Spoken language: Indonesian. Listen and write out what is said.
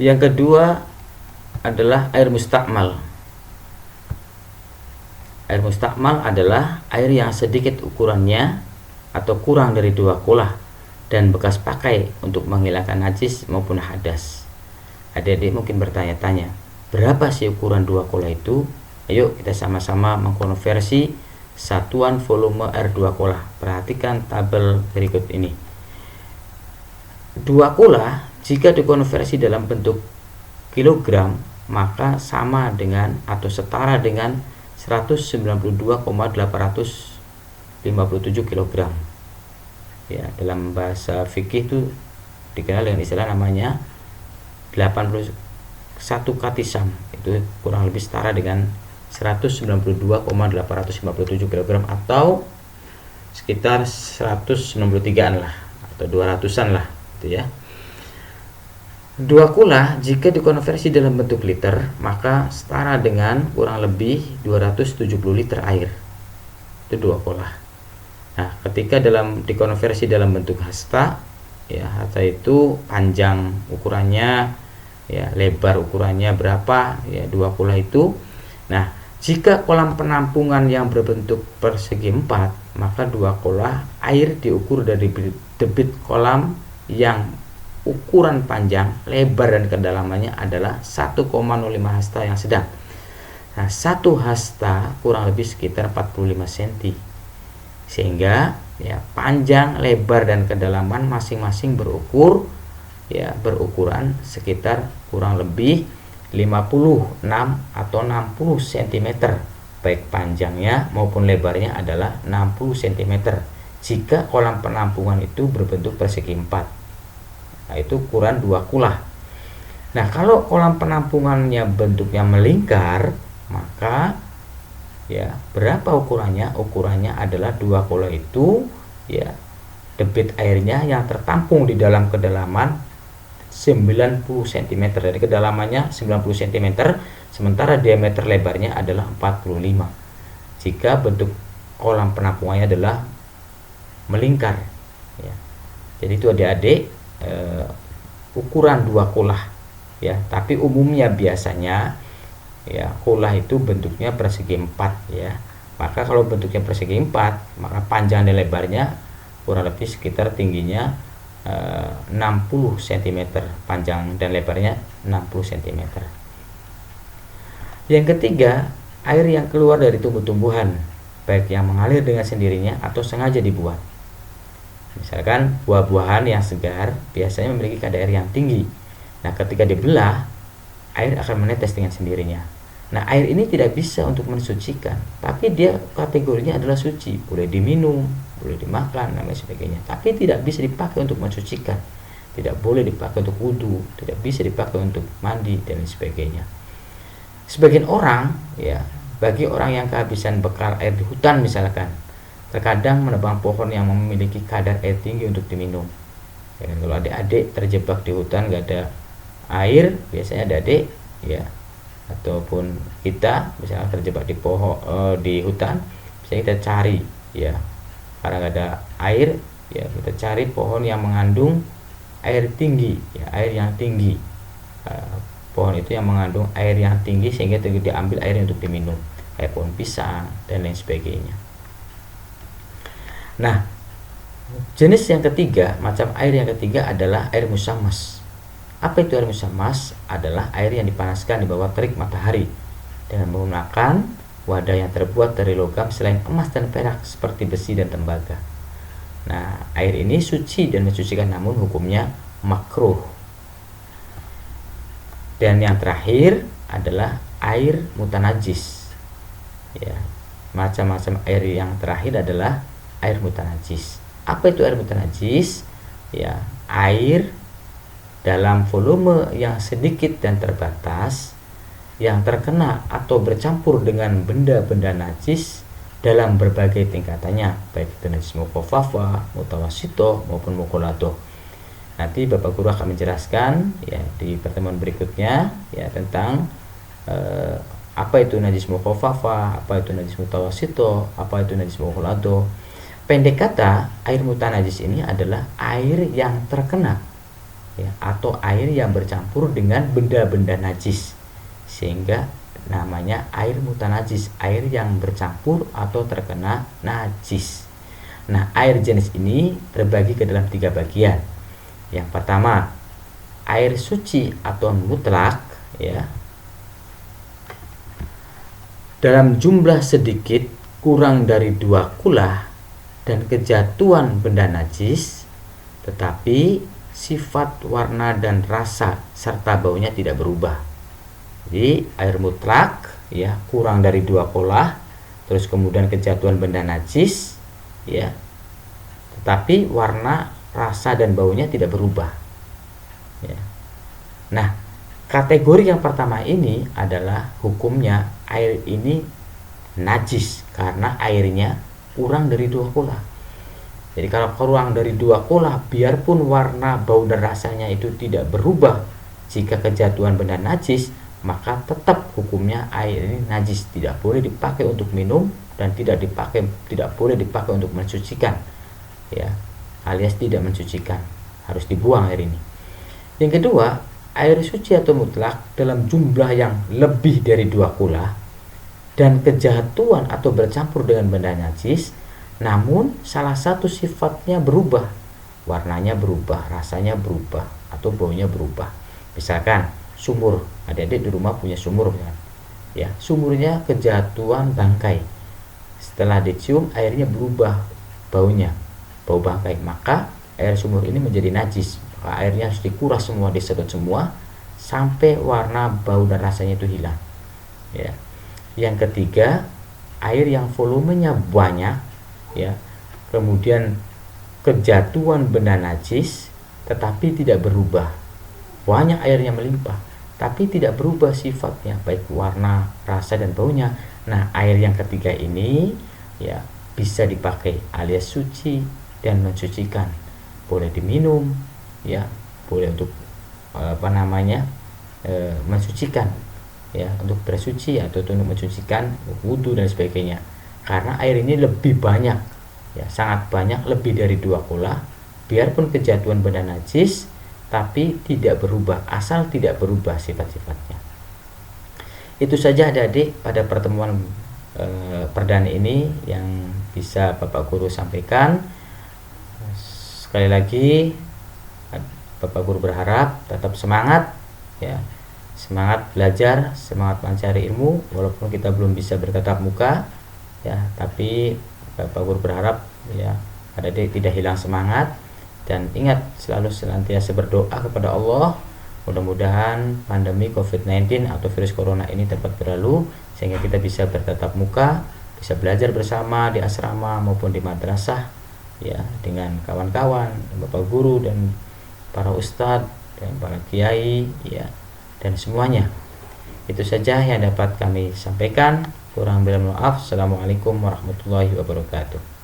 Yang kedua adalah air mustakmal. Air mustakmal adalah air yang sedikit ukurannya atau kurang dari 2 kolah dan bekas pakai untuk menghilangkan najis maupun hadas. Adik-adik mungkin bertanya-tanya, berapa sih ukuran 2 kolah itu? Ayo kita sama-sama mengkonversi satuan volume air 2 kolah. Perhatikan tabel berikut ini. 2 kolah jika dikonversi dalam bentuk kilogram maka sama dengan atau setara dengan 192,857 kg. Ya, dalam bahasa fikih itu dikenal dengan istilah namanya 81 katisam. Itu kurang lebih setara dengan 192,857 kg atau sekitar 193-an lah atau 200-an lah gitu ya. 2 kula jika dikonversi dalam bentuk liter maka setara dengan kurang lebih 270 liter air. Itu 2 kula. Nah, ketika dikonversi dalam bentuk hasta, ya hasta itu panjang ukurannya, ya lebar ukurannya berapa, ya 2 kula itu. Nah, jika kolam penampungan yang berbentuk persegi 4, maka 2 kula air diukur dari debit kolam yang ukuran panjang, lebar dan kedalamannya adalah 1,05 hasta yang sedang. Nah, 1 hasta kurang lebih sekitar 45 cm. Sehingga ya panjang, lebar dan kedalaman masing-masing berukuran sekitar kurang lebih 56 atau 60 cm. Baik panjangnya maupun lebarnya adalah 60 cm. Jika kolam penampungan itu berbentuk persegi 4. Nah, itu ukuran 2 kulah. Nah, kalau kolam penampungannya bentuknya melingkar, maka ya berapa ukurannya? Ukurannya adalah 2 kulah itu ya debit airnya yang tertampung di dalam kedalaman 90 cm. Dari kedalamannya 90 cm, sementara diameter lebarnya adalah 45. Jika bentuk kolam penampungannya adalah melingkar ya. Jadi itu adik-adik ukuran 2 kulah ya, tapi umumnya biasanya ya kulah itu bentuknya persegi 4 ya. Maka kalau bentuknya persegi 4, maka panjang dan lebarnya kurang lebih sekitar tingginya 60 cm, panjang dan lebarnya 60 cm. Yang ketiga, air yang keluar dari tumbuh-tumbuhan, baik yang mengalir dengan sendirinya atau sengaja dibuat. Misalkan buah-buahan yang segar biasanya memiliki kadar air yang tinggi. Nah, ketika dibelah, air akan menetes dengan sendirinya. Nah, air ini tidak bisa untuk mensucikan, tapi dia kategorinya adalah suci, boleh diminum, boleh dimakan, dan lain sebagainya. Tapi tidak bisa dipakai untuk mensucikan, tidak boleh dipakai untuk wudhu, tidak bisa dipakai untuk mandi dan lain sebagainya. Sebagian orang, ya, bagi orang yang kehabisan bekal air di hutan misalkan, terkadang menebang pohon yang memiliki kadar air tinggi untuk diminum. Ya, kalau adik-adik terjebak di hutan gak ada air, biasanya adik-adik ya ataupun kita misalnya terjebak di di hutan, bisa kita cari ya, karena gak ada air ya kita cari pohon yang mengandung air tinggi ya, air yang tinggi. Pohon itu yang mengandung air yang tinggi sehingga diambil air untuk diminum, kayak pohon pisang dan lain sebagainya. Nah, jenis yang ketiga, macam air yang ketiga adalah air musammas. Apa itu air musammas? Adalah air yang dipanaskan di bawah terik matahari dengan menggunakan wadah yang terbuat dari logam selain emas dan perak seperti besi dan tembaga. Nah, air ini suci dan mensucikan, namun hukumnya makruh. Dan yang terakhir adalah air mutanajis. Ya, macam-macam air yang terakhir adalah air mutanajis. Apa itu air mutanajis? Ya, air dalam volume yang sedikit dan terbatas yang terkena atau bercampur dengan benda-benda najis dalam berbagai tingkatannya, baik itu najis mukhaffafah, mutawasito maupun mukhalathah. Nanti Bapak Guru akan menjelaskan ya di pertemuan berikutnya ya tentang apa itu najis mukhaffafah, apa itu najis mutawasito, apa itu najis mukhalathah. Pendek kata, air mutanajis ini adalah air yang terkena ya, atau air yang bercampur dengan benda-benda najis, sehingga namanya air mutanajis, air yang bercampur atau terkena najis. Nah, air jenis ini terbagi ke dalam 3 bagian. Yang pertama, air suci atau mutlak, ya, dalam jumlah sedikit kurang dari 2 kula dan kejatuhan benda najis, tetapi sifat, warna, dan rasa serta baunya tidak berubah. Jadi air mutlak, ya, kurang dari 2 kula, terus kemudian kejatuhan benda najis, ya, tetapi warna, rasa, dan baunya tidak berubah, ya. Nah, kategori yang pertama ini adalah hukumnya air ini najis karena airnya kurang dari 2 kula. Jadi kalau kurang dari 2 kula, biarpun warna, bau, dan rasanya itu tidak berubah jika kejatuhan benda najis, maka tetap hukumnya air ini najis, tidak boleh dipakai untuk minum dan tidak boleh dipakai untuk mensucikan, ya, alias tidak mensucikan, harus dibuang air ini. Yang kedua, air suci atau mutlak dalam jumlah yang lebih dari 2 kula dan kejatuhan atau bercampur dengan benda najis, namun salah satu sifatnya berubah, warnanya berubah, rasanya berubah, atau baunya berubah. Misalkan sumur, adik-adik di rumah punya sumur, kan? Ya, sumurnya kejatuhan bangkai. Setelah dicium, airnya berubah baunya, bau bangkai, maka air sumur ini menjadi najis. Maka airnya harus dikuras semua, disedot semua sampai warna, bau, dan rasanya itu hilang, ya. Yang ketiga, air yang volumenya banyak, ya, kemudian kejatuhan benda najis tetapi tidak berubah. Banyak airnya melimpah tapi tidak berubah sifatnya, baik warna, rasa, dan baunya. Nah, air yang ketiga ini, ya, bisa dipakai alias suci dan mensucikan. Boleh diminum, ya, boleh untuk mensucikan, ya, untuk bersuci atau untuk mensucikan wudhu dan sebagainya. Karena air ini lebih banyak, ya, sangat banyak, lebih dari 2 kula, biarpun kejatuhan benda najis tapi tidak berubah, asal tidak berubah sifat-sifatnya. Itu saja adik-adik pada pertemuan perdana ini yang bisa Bapak Guru sampaikan. Sekali lagi, Bapak Guru berharap tetap semangat, ya, semangat belajar, semangat mencari ilmu, walaupun kita belum bisa bertatap muka, ya, tapi Bapak Guru berharap, ya, adik-adik tidak hilang semangat. Dan ingat, selalu senantiasa berdoa kepada Allah, mudah-mudahan pandemi COVID-19 atau virus corona ini dapat berlalu, sehingga kita bisa bertatap muka, bisa belajar bersama di asrama maupun di madrasah, ya, dengan kawan-kawan, Bapak Guru, dan para ustadz, dan para kiai, ya, dan semuanya. Itu saja yang dapat kami sampaikan. Kurang lebih mohon maaf. Assalamualaikum warahmatullahi wabarakatuh.